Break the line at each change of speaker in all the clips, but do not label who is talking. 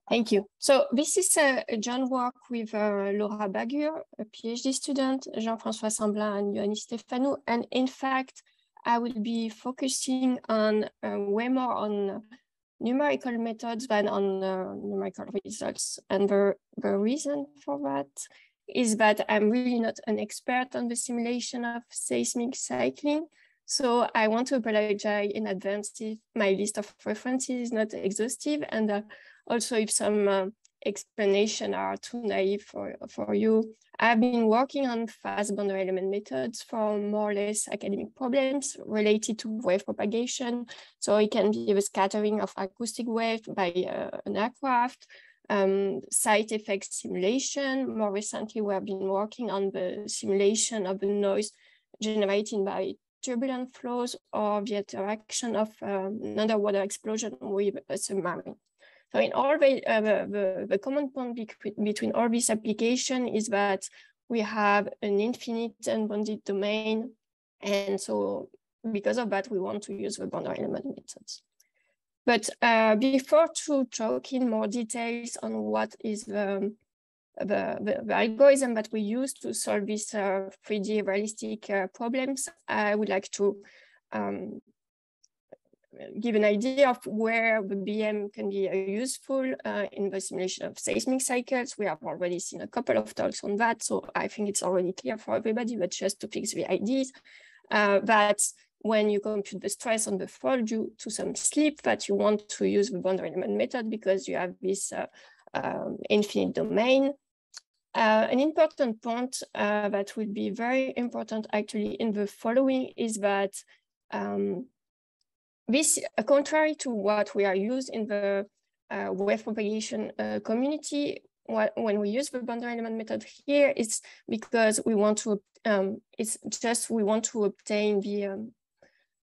Thank you. So this is a joint work with Laura Bagur, a PhD student, Jean-François Semblin, and Ioannis Stéphanie. And in fact, I will be focusing on way more on numerical methods than on numerical results. And the reason for that is that I'm really not an expert on the simulation of seismic cycling. So I want to apologize in advance if my list of references is not exhaustive, and also if some explanations are too naive for you. I've been working on fast boundary element methods for more or less academic problems related to wave propagation. So it can be the scattering of acoustic wave by an aircraft, site effect simulation. More recently, we have been working on the simulation of the noise generated by turbulent flows or the interaction of an underwater explosion with a submarine. So in all the common point between all these applications is that we have an infinite unbounded domain. And so because of that, we want to use the boundary element methods. But before to talk in more details on what is the algorithm that we use to solve these 3D realistic problems, I would like to give an idea of where the BM can be useful in the simulation of seismic cycles. We have already seen a couple of talks on that, so I think it's already clear for everybody, but just to fix the ideas, that when you compute the stress on the fault due to some slip, that you want to use the boundary element method because you have this infinite domain. An important point that will be very important actually in the following is that this, contrary to what we are used in the wave propagation community, when we use the boundary element method here, it's because we want to, we want to obtain the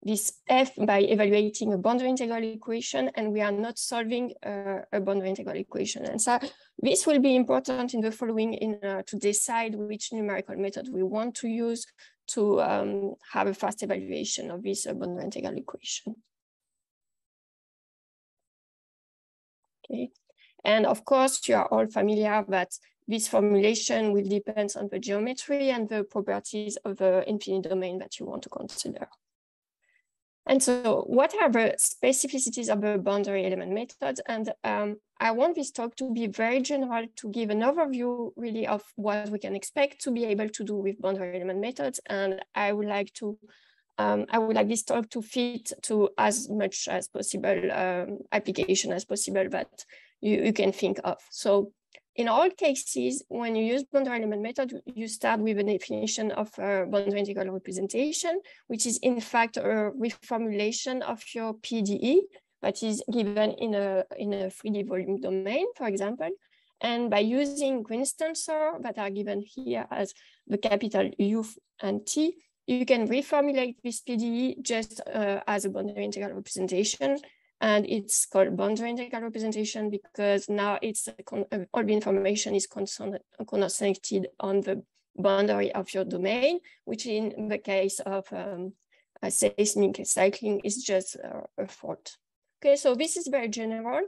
this f by evaluating a boundary integral equation, and we are not solving a boundary integral equation. And so this will be important in the following to decide which numerical method we want to use to have a fast evaluation of this boundary integral equation. Okay, and of course you are all familiar that this formulation will depend on the geometry and the properties of the infinite domain that you want to consider. And so what are the specificities of the boundary element methods? And I want this talk to be very general, to give an overview really of what we can expect to be able to do with boundary element methods. And I would like this talk to fit to as much as possible application as possible that you can think of. So in all cases, when you use boundary element method, you start with a definition of boundary integral representation, which is in fact a reformulation of your PDE that is given in a 3D volume domain, for example. And by using Green's tensor that are given here as the capital U and T, you can reformulate this PDE just as a boundary integral representation. And it's called boundary integral representation because now it's all the information is concentrated on the boundary of your domain, which in the case of seismic cycling is just a fault. Okay, so this is very general.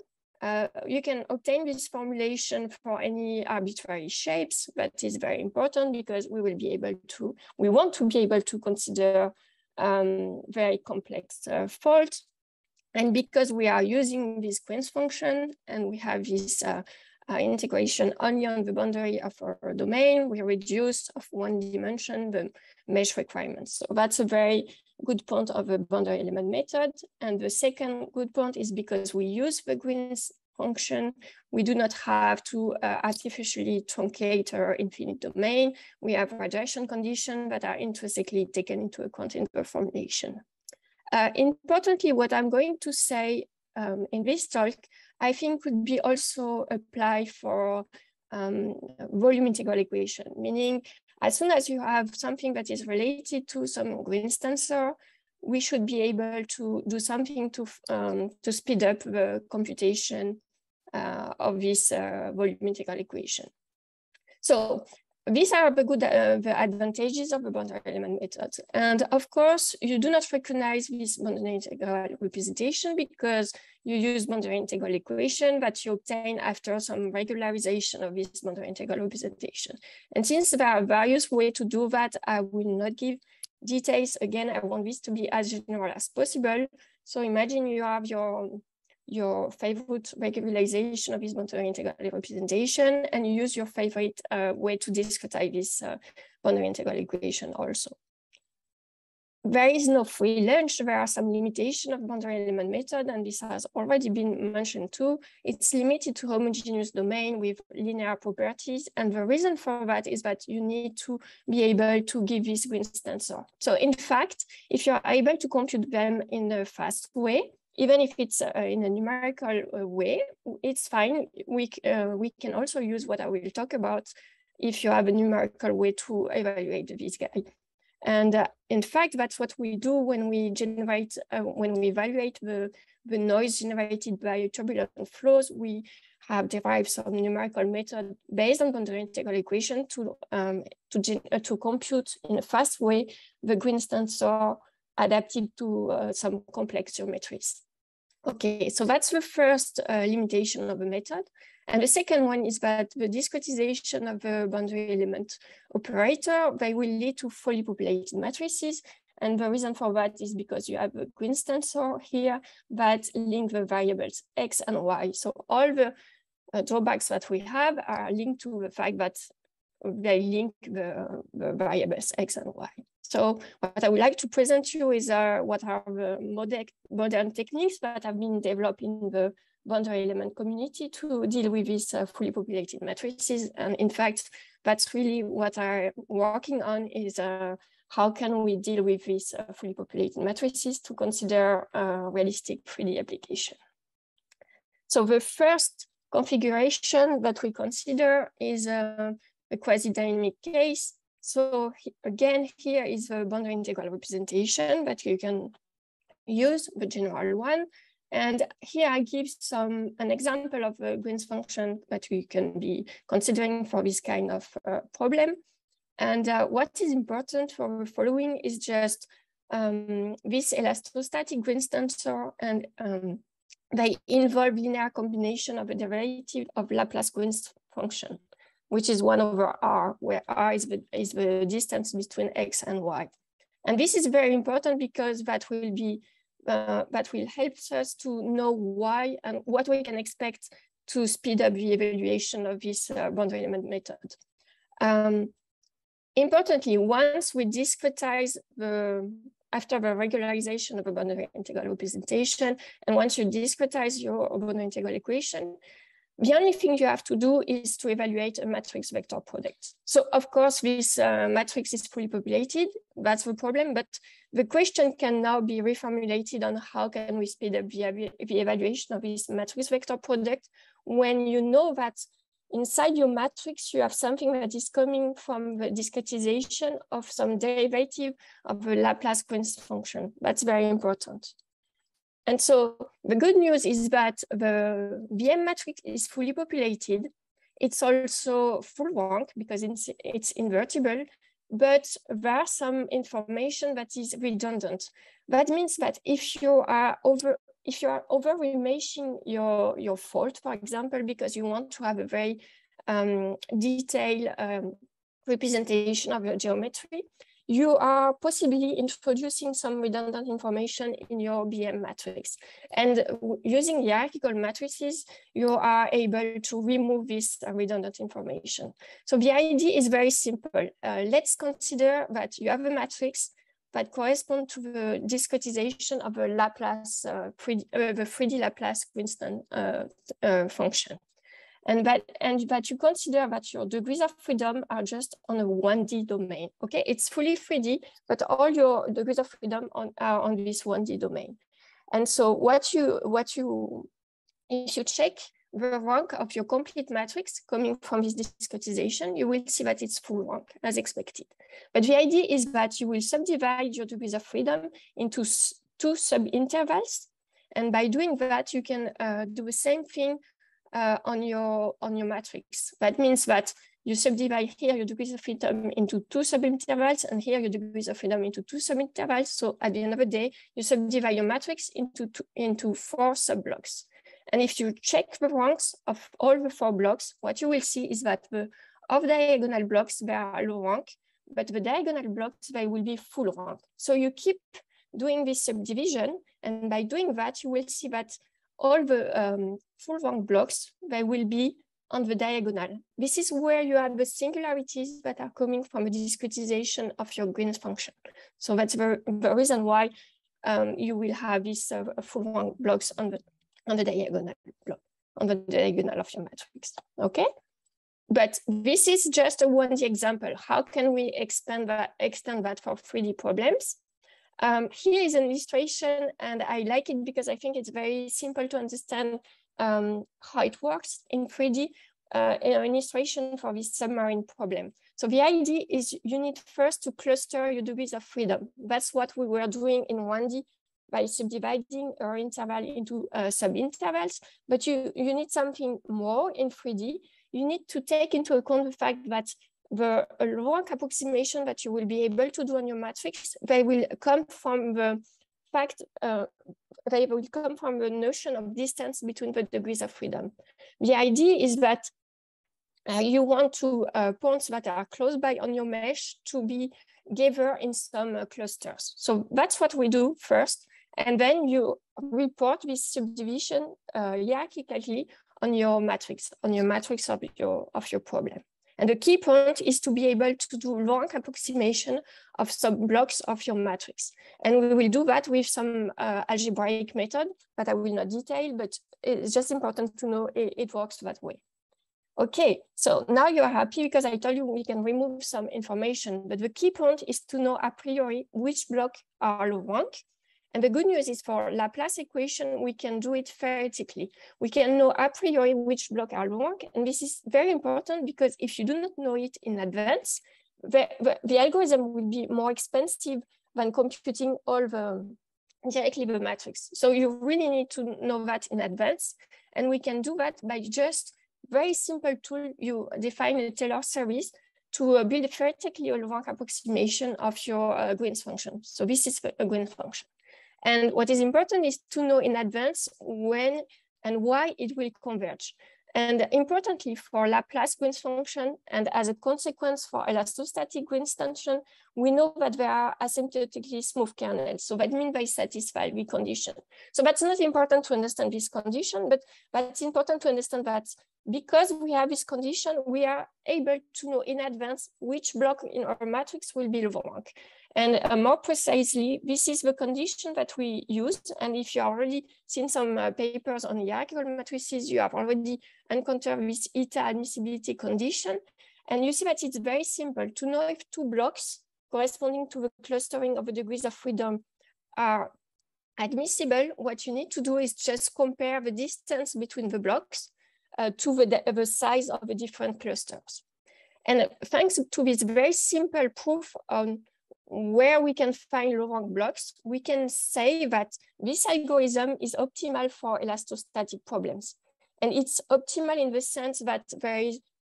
You can obtain this formulation for any arbitrary shapes. That is very important because we want to be able to consider very complex faults. And because we are using this Green's function and we have this integration only on the boundary of our domain, we reduce of one dimension the mesh requirements. So that's a very good point of the boundary element method. And the second good point is because we use the Green's function, we do not have to artificially truncate our infinite domain. We have radiation conditions that are intrinsically taken into account in the formulation. Importantly, what I'm going to say in this talk, I think could be also applied for volume integral equation, meaning as soon as you have something that is related to some Green's tensor, we should be able to do something to speed up the computation of this volume integral equation. So these are the advantages of the boundary element method. And of course, you do not recognize this boundary integral representation because you use boundary integral equation that you obtain after some regularization of this boundary integral representation. And since there are various ways to do that, I will not give details. Again, I want this to be as general as possible. So imagine you have your favorite regularization of this boundary integral representation, and you use your favorite way to discretize this boundary integral equation also. There is no free lunch. There are some limitations of boundary element method, and this has already been mentioned too. It's limited to homogeneous domain with linear properties. And the reason for that is that you need to be able to give this Green's tensor. So in fact, if you're able to compute them in a fast way, even if it's in a numerical way, it's fine. We can also use what I will talk about if you have a numerical way to evaluate this guy. And in fact, that's what we do when we generate, when we evaluate the noise generated by turbulent flows. We have derived some numerical method based on boundary integral equation to compute in a fast way the Green's tensor adapted to some complex geometries. Okay, so that's the first limitation of the method. And the second one is that the discretization of the boundary element operator, they will lead to fully populated matrices. And the reason for that is because you have a Green's tensor here that link the variables X and Y. So all the drawbacks that we have are linked to the fact that they link the variables X and Y. So what I would like to present to you is what are the modern techniques that have been developed in the boundary element community to deal with these fully populated matrices. And in fact, that's really what I'm working on is how can we deal with these fully populated matrices to consider realistic 3D application. So the first configuration that we consider is a quasi-dynamic case. So again, here is the boundary integral representation that you can use, the general one. And here I give an example of a Green's function that we can be considering for this kind of problem. And what is important for the following is just this elastostatic Green's tensor, and they involve linear combination of a derivative of Laplace Green's function, which is 1 over R, where R is the distance between X and Y. And this is very important because that will help us to know why and what we can expect to speed up the evaluation of this boundary element method. Importantly, once we discretize after the regularization of a boundary integral representation, and once you discretize your boundary integral equation, the only thing you have to do is to evaluate a matrix vector product. So of course, this matrix is fully populated. That's the problem, but the question can now be reformulated on how can we speed up the evaluation of this matrix vector product when you know that inside your matrix, you have something that is coming from the discretization of some derivative of the Laplace Green's function. That's very important. And so the good news is that the BM matrix is fully populated. It's also full rank because it's invertible, but there's some information that is redundant. That means that if you are over-remeshing your fault, for example, because you want to have a very detailed representation of your geometry, you are possibly introducing some redundant information in your BM matrix. And using the hierarchical matrices, you are able to remove this redundant information. So the idea is very simple. Let's consider that you have a matrix that corresponds to the discretization of a Laplace, the 3D Laplace Green's function. And that you consider that your degrees of freedom are just on a 1D domain. Okay, it's fully 3D, but all your degrees of freedom are on this 1D domain. And so if you check the rank of your complete matrix coming from this discretization, you will see that it's full rank as expected. But the idea is that you will subdivide your degrees of freedom into 2 sub-intervals. And by doing that, you can do the same thing on your matrix. That means that you subdivide here your degrees of freedom into 2 subintervals, and here your degrees of freedom into 2 subintervals. So at the end of the day, you subdivide your matrix into 4 subblocks. And if you check the ranks of all the 4 blocks, what you will see is that the off-diagonal blocks, they are low rank, but the diagonal blocks, they will be full rank. So you keep doing this subdivision, and by doing that, you will see that all the full rank blocks, they will be on the diagonal. This is where you have the singularities that are coming from a discretization of your Green's function. So that's the reason why you will have these full rank blocks on the diagonal block, on the diagonal of your matrix. Okay, but this is just a 1D example. How can we extend that for 3D problems? Here is an illustration, and I like it because I think it's very simple to understand how it works in 3D, an illustration for this submarine problem. So the idea is you need first to cluster your degrees of freedom. That's what we were doing in 1D by subdividing our interval into subintervals, but you need something more in 3D. You need to take into account the fact that the rank approximation that you will be able to do on your matrix, they will come from the fact, they will come from the notion of distance between the degrees of freedom. The idea is that you want to points that are close by on your mesh to be gathered in some clusters. So that's what we do first. And then you report this subdivision hierarchically on your matrix of your problem. And the key point is to be able to do rank approximation of some blocks of your matrix. And we will do that with some algebraic method that I will not detail, but it's just important to know it works that way. Okay, so now you're happy because I told you we can remove some information, but the key point is to know a priori which block are low rank. And the good news is for Laplace equation, we can do it theoretically. We can know a priori which block are low rank. And this is very important because if you do not know it in advance, the algorithm will be more expensive than computing all directly the matrix. So you really need to know that in advance. And we can do that by just very simple tool. You define a Taylor series to build theoretically a rank approximation of your Green's function. So this is a Green's function. And what is important is to know in advance when and why it will converge. And importantly for Laplace Green's function, and as a consequence for elastostatic Green's function, we know that there are asymptotically smooth kernels. So that means they satisfy the condition. So that's not important to understand this condition, but it's important to understand that because we have this condition, we are able to know in advance which block in our matrix will be low rank. And more precisely, this is the condition that we used. And if you already seen some papers on hierarchical matrices, you have already encountered this eta admissibility condition. And you see that it's very simple to know if 2 blocks corresponding to the clustering of the degrees of freedom are admissible. What you need to do is just compare the distance between the blocks to the size of the different clusters. And thanks to this very simple proof on where we can find low rank blocks, we can say that this algorithm is optimal for elastostatic problems. And it's optimal in the sense that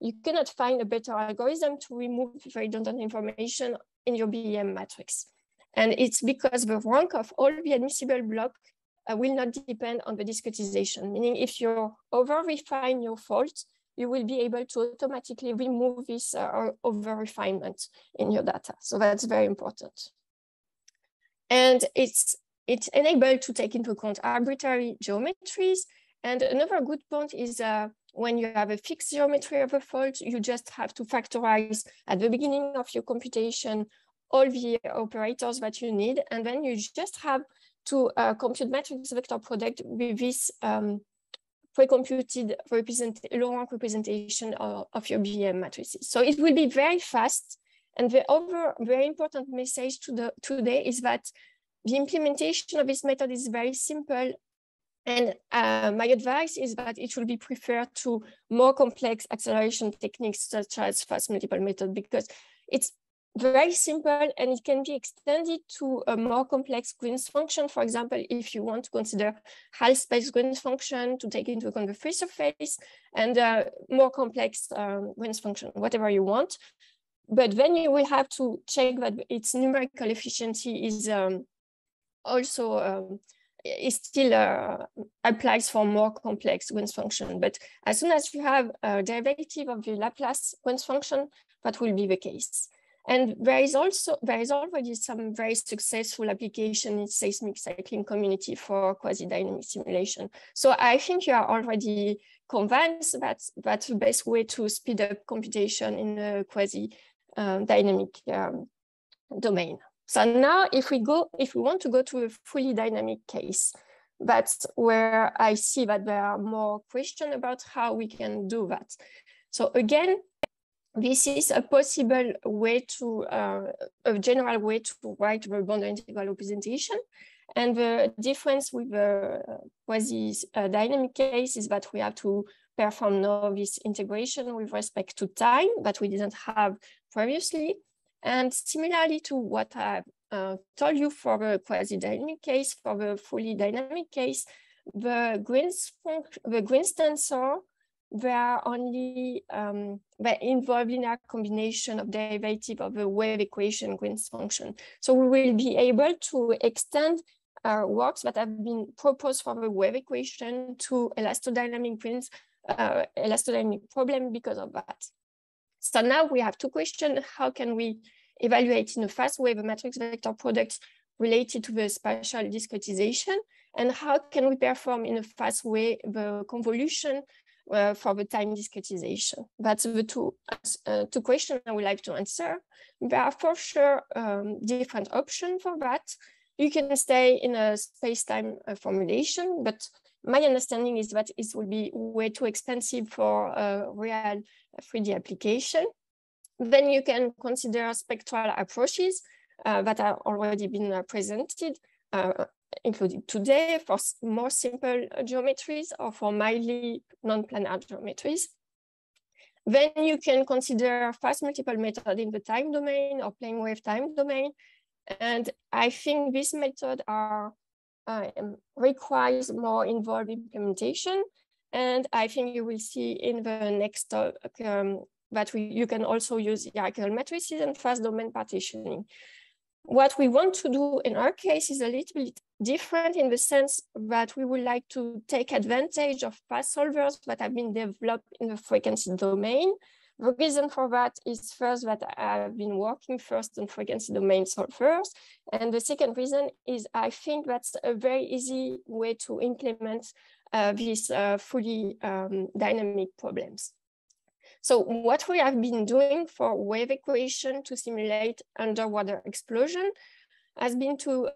you cannot find a better algorithm to remove redundant information in your BEM matrix. And it's because the rank of all the admissible blocks will not depend on the discretization, meaning if you over-refine your fault, you will be able to automatically remove this over-refinement in your data. So that's very important. And it's enabled to take into account arbitrary geometries. And another good point is when you have a fixed geometry of a fault, you just have to factorize at the beginning of your computation all the operators that you need. And then you just have to compute matrix vector product with this pre-computed low rank representation of your BEM matrices. So it will be very fast. And the other very important message today is that the implementation of this method is very simple. And my advice is that it will be preferred to more complex acceleration techniques such as fast multiple method, because it's very simple, and it can be extended to a more complex Green's function. For example, if you want to consider half space Green's function to take into account the free surface and more complex Green's function, whatever you want. But then you will have to check that its numerical efficiency is also it still applies for more complex Green's function. But as soon as you have a derivative of the Laplace Green's function, that will be the case. And there is already some very successful application in seismic cycling community for quasi-dynamic simulation. So I think you are already convinced that that's the best way to speed up computation in a quasi-dynamic domain. So now if we want to go to a fully dynamic case, that's where I see that there are more questions about how we can do that. So again, this is a possible way to, a general way to write the boundary integral representation. And the difference with the quasi-dynamic case is that we have to perform now this integration with respect to time that we didn't have previously. And similarly to what I've told you for the quasi-dynamic case, for the fully dynamic case, the Green's tensor, they are only they involve linear combination of derivative of the wave equation Green's function. So we will be able to extend works that have been proposed for the wave equation to elastodynamic Green's elastodynamic problem because of that. So now we have two questions. How can we evaluate in a fast way the matrix vector products related to the spatial discretization? And how can we perform in a fast way the convolution for the time discretization? That's the two questions I would like to answer. There are for sure different options for that. You can stay in a space-time formulation, but my understanding is that it will be way too expensive for real 3D application. Then you can consider spectral approaches that have already been presented, including today, for more simple geometries or for mildly non-planar geometries. Then you can consider fast multiple method in the time domain or plane wave time domain. And I think this method requires more involved implementation. And I think you will see in the next talk that you can also use hierarchical-matrices and fast domain partitioning. What we want to do in our case is a little bit different in the sense that we would like to take advantage of fast solvers that have been developed in the frequency domain. The reason for that is first that I've been working first on frequency domain solvers. And the second reason is I think that's a very easy way to implement these fully dynamic problems. So what we have been doing for wave equation to simulate underwater explosion has been to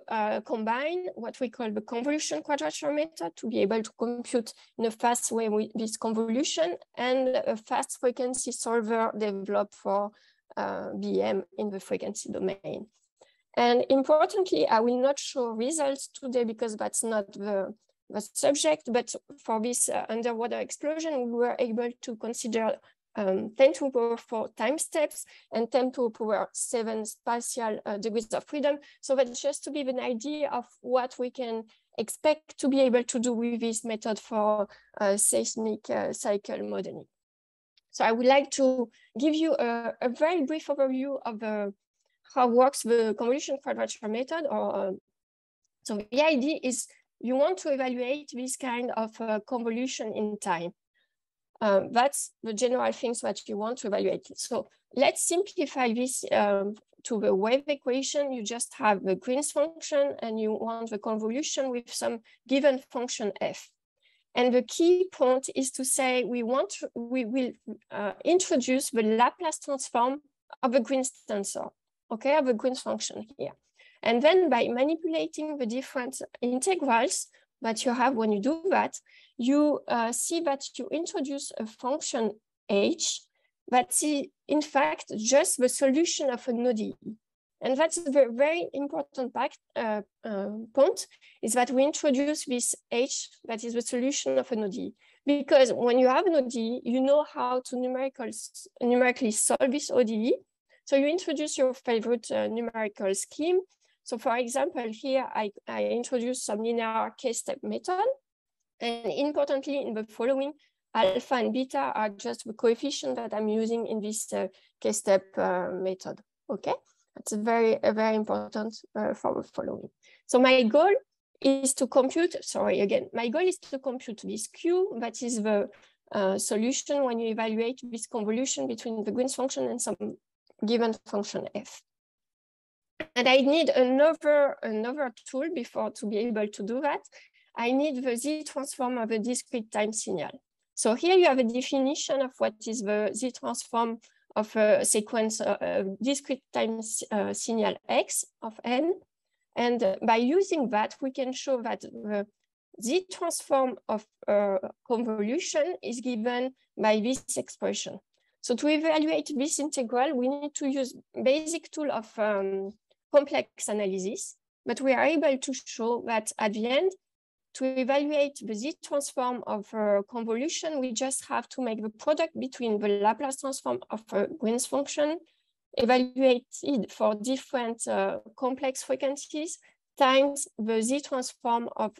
combine what we call the convolution quadrature method to be able to compute in a fast way with this convolution and a fast frequency solver developed for BEM in the frequency domain. And importantly, I will not show results today because that's not the subject, but for this underwater explosion, we were able to consider 10 to the power 4 time steps and 10 to the power 7 spatial degrees of freedom. So that's just to give an idea of what we can expect to be able to do with this method for seismic cycle modeling. So I would like to give you a very brief overview of how works the convolution quadrature method. So the idea is you want to evaluate this kind of convolution in time. That's the general things that you want to evaluate. So let's simplify this to the wave equation. You just have the Green's function and you want the convolution with some given function f. And the key point is to say we will introduce the Laplace transform of the Green's tensor, okay, of the Green's function here. And then by manipulating the different integrals that you have when you do that, you see that you introduce a function h that's in fact just the solution of an ODE. And that's a very important point is that we introduce this h that is the solution of an ODE. Because when you have an ODE, you know how to numerically solve this ODE. So you introduce your favorite numerical scheme. So for example, here I introduce some linear K-step method. And importantly, in the following, alpha and beta are just the coefficient that I'm using in this K-step method. Okay, that's very important for the following. So my goal is to compute, my goal is to compute this Q, that is the solution when you evaluate this convolution between the Green's function and some given function f. And I need another tool before to be able to do that. I need the Z transform of a discrete time signal. So here you have a definition of what is the Z transform of a sequence discrete time signal X of n. And by using that, we can show that the Z transform of convolution is given by this expression. So to evaluate this integral, we need to use basic tool of complex analysis, but we are able to show that at the end, to evaluate the Z transform of a convolution, we just have to make the product between the Laplace transform of a Green's function, evaluated for different complex frequencies, times the Z transform of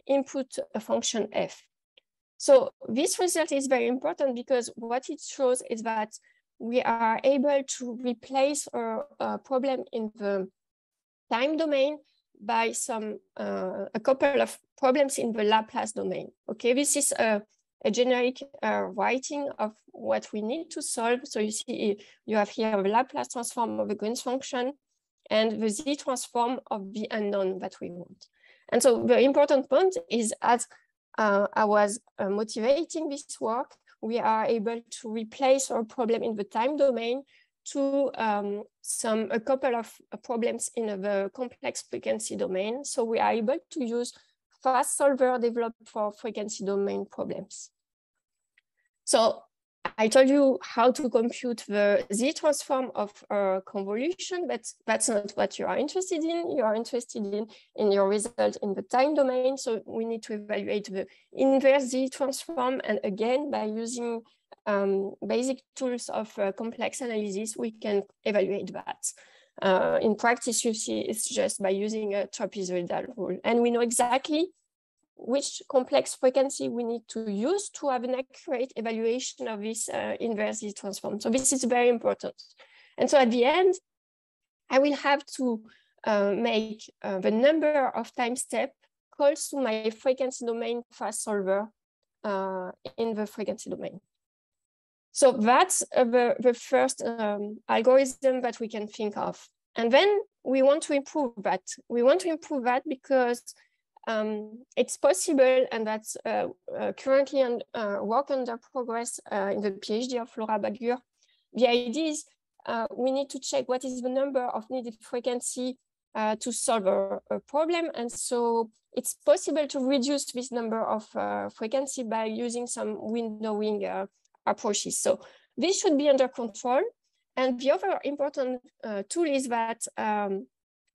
input function f. So this result is very important because what it shows is that we are able to replace a problem in the time domain by a couple of problems in the Laplace domain. Okay, this is a generic writing of what we need to solve. So you see, you have here the Laplace transform of the Green's function and the Z transform of the unknown that we want. And so the important point is, as I was motivating this work, we are able to replace our problem in the time domain to a couple of problems in the complex frequency domain. So we are able to use fast solver developed for frequency domain problems. So I told you how to compute the Z transform of a convolution, but that's not what you are interested in. You are interested in your result in the time domain. So we need to evaluate the inverse Z transform. And again, by using basic tools of complex analysis, we can evaluate that. In practice, you see, it's just by using a trapezoidal rule. And we know exactly which complex frequency we need to use to have an accurate evaluation of this inverse Z transform. So this is very important. And so at the end, I will have to make the number of time steps calls to my frequency domain fast solver in the frequency domain. So that's the first algorithm that we can think of. And then we want to improve that. We want to improve that because it's possible, and that's currently work under progress in the PhD of Laura Bagur. The idea is we need to check what is the number of needed frequency to solve a problem. And so it's possible to reduce this number of frequency by using some windowing approaches. So this should be under control. And the other important tool is that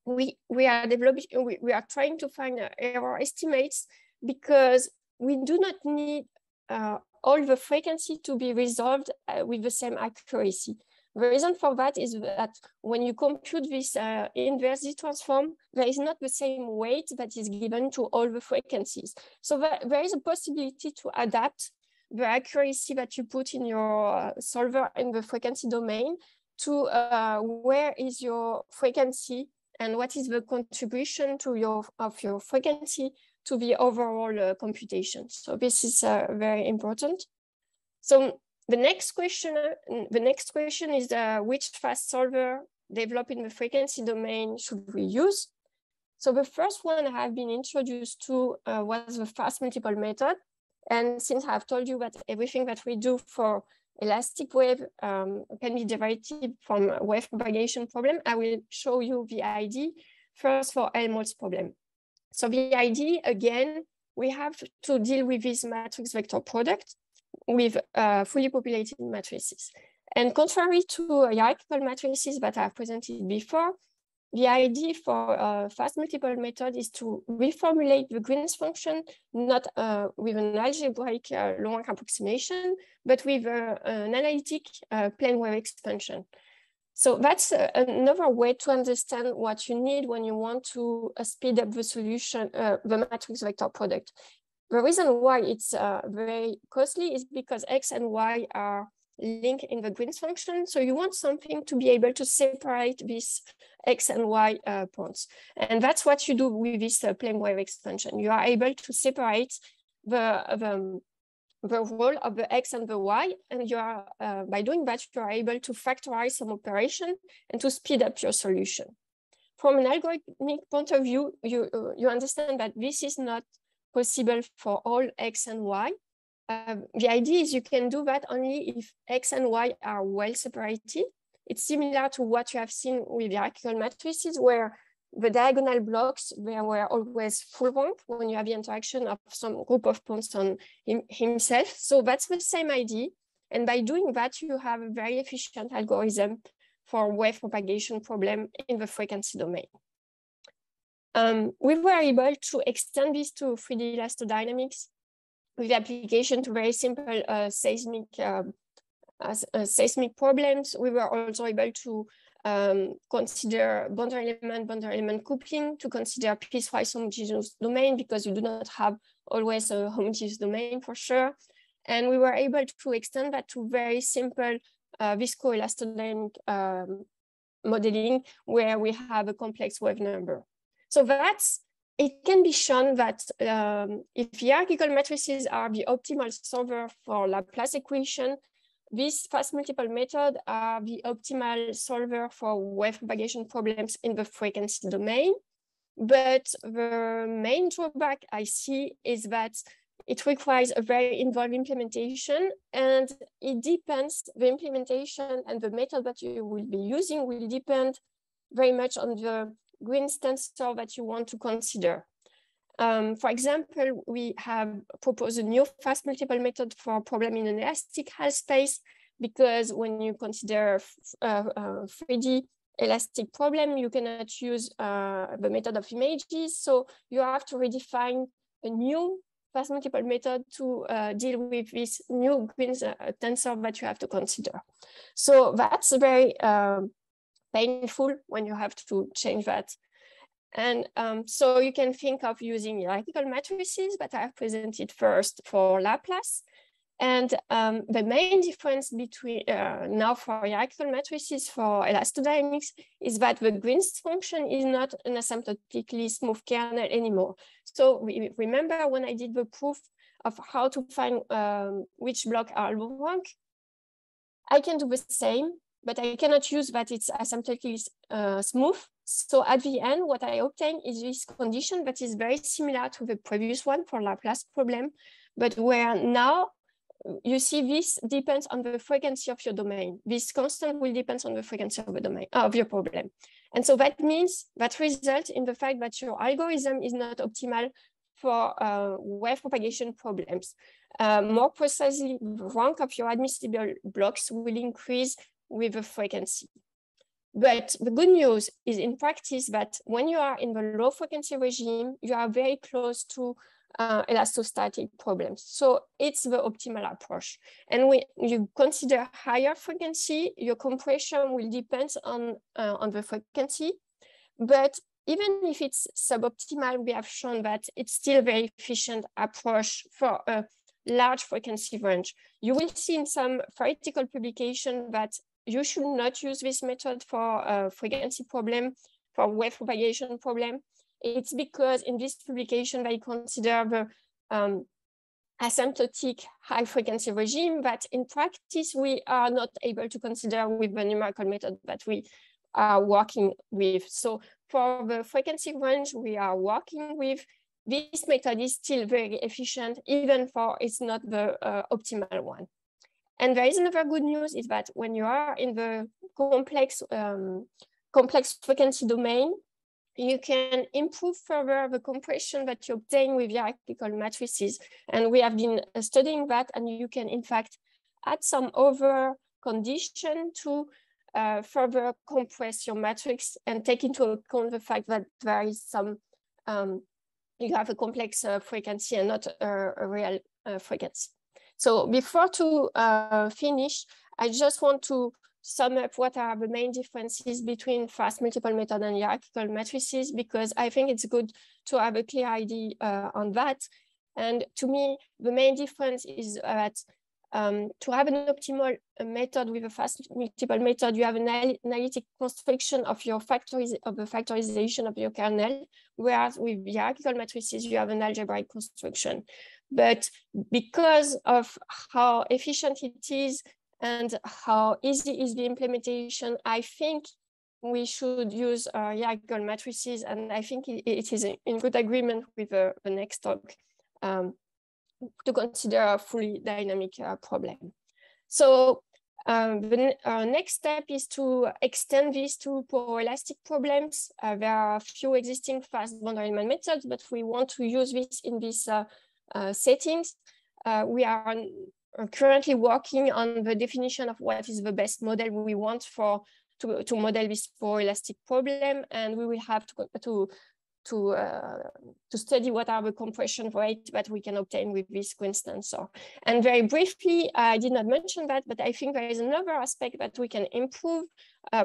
we are trying to find error estimates because we do not need all the frequency to be resolved with the same accuracy. The reason for that is that when you compute this inverse Z transform, there is not the same weight that is given to all the frequencies. So there is a possibility to adapt the accuracy that you put in your solver in the frequency domain to where is your frequency and what is the contribution to your frequency to the overall computation. So this is very important. So the next question is which fast solver developed in the frequency domain should we use? So the first one I have been introduced to was the fast multiple method. And since I've told you that everything that we do for elastic wave can be derived from a wave propagation problem, I will show you the ID first for Helmholtz problem. So the ID, again, we have to deal with this matrix vector product with fully populated matrices. And contrary to hierarchical matrices that I've presented before, the idea for fast multiple method is to reformulate the Green's function, not with an algebraic long approximation, but with an analytic plane wave expansion. So that's another way to understand what you need when you want to speed up the solution, the matrix vector product. The reason why it's very costly is because X and Y are linked in the Green's function. So you want something to be able to separate these X and Y points. And that's what you do with this plane wave expansion. You are able to separate the role of the X and the Y, and you are, by doing that, you are able to factorize some operation and to speed up your solution. From an algorithmic point of view, you understand that this is not possible for all X and Y. The idea is you can do that only if X and Y are well separated. It's similar to what you have seen with hierarchical matrices, where the diagonal blocks, they were always full rank when you have the interaction of some group of points on himself. So that's the same idea. And by doing that, you have a very efficient algorithm for wave propagation problem in the frequency domain. We were able to extend this to 3D elastodynamics with application to very simple seismic problems. We were also able to consider boundary element coupling, to consider piecewise homogeneous domain, because you do not have always a homogeneous domain for sure. And we were able to extend that to very simple viscoelastodynamic modeling, where we have a complex wave number. So it can be shown that if hierarchical matrices are the optimal solver for Laplace equation, these fast multiple methods are the optimal solver for wave propagation problems in the frequency domain. But the main drawback I see is that it requires a very involved implementation, and it depends, the implementation and the method that you will be using will depend very much on the Green's tensor that you want to consider. For example, we have proposed a new fast multiple method for problem in an elastic half space, because when you consider 3D elastic problem, you cannot use the method of images. So you have to redefine a new fast multiple method to deal with this new Green's tensor that you have to consider. So that's very painful when you have to change that. And so you can think of using hierarchical matrices that I have presented first for Laplace. And the main difference between now for hierarchical matrices for elastodynamics is that the Green's function is not an asymptotically smooth kernel anymore. So remember when I did the proof of how to find which block are low rank, I can do the same, but I cannot use that it's asymptotically smooth. So at the end, what I obtain is this condition that is very similar to the previous one for Laplace problem, but where now you see this depends on the frequency of your domain. This constant will depend on the frequency of the domain of your problem. And so that means that results in the fact that your algorithm is not optimal for wave propagation problems. More precisely, the rank of your admissible blocks will increase with the frequency. But the good news is in practice that when you are in the low frequency regime, you are very close to elastostatic problems. So it's the optimal approach. And when you consider higher frequency, your compression will depend on the frequency. But even if it's suboptimal, we have shown that it's still a very efficient approach for a large frequency range. You will see in some theoretical publication that you should not use this method for a frequency problem, for wave propagation problem. It's because in this publication, they consider the asymptotic high frequency regime that in practice, we are not able to consider with the numerical method that we are working with. So for the frequency range we are working with, this method is still very efficient, even for it's not the optimal one. And there is another good news is that when you are in the complex frequency domain, you can improve further the compression that you obtain with hierarchical matrices. And we have been studying that, and you can in fact add some other condition to further compress your matrix and take into account the fact that there is some, you have a complex frequency and not a real frequency. So before to finish, I just want to sum up what are the main differences between fast multiple method and hierarchical matrices, because I think it's good to have a clear idea on that. And to me, the main difference is that to have an optimal method with a fast multiple method, you have an analytic construction of your factorization of your kernel, whereas with hierarchical matrices, you have an algebraic construction. But because of how efficient it is and how easy is the implementation, I think we should use hierarchical matrices, and I think it is in good agreement with the next talk to consider a fully dynamic problem. So the next step is to extend this to elastic problems. There are a few existing fast boundary element methods, but we want to use this in these settings. We are currently working on the definition of what is the best model we want to model this elastic problem, and we will have to study what are the compression rates that we can obtain with this coinstancer. And very briefly, I did not mention that, but I think there is another aspect that we can improve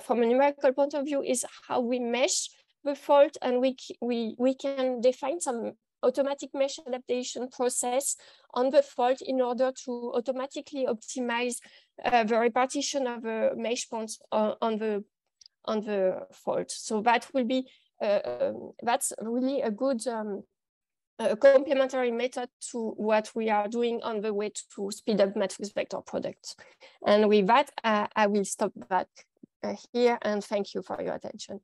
from a numerical point of view is how we mesh the fault, and we can define some automatic mesh adaptation process on the fault in order to automatically optimize the repartition of the mesh points on the fault. So that will be that's really a good complementary method to what we are doing on the way to speed up matrix vector products. And with that, I will stop that here, and thank you for your attention.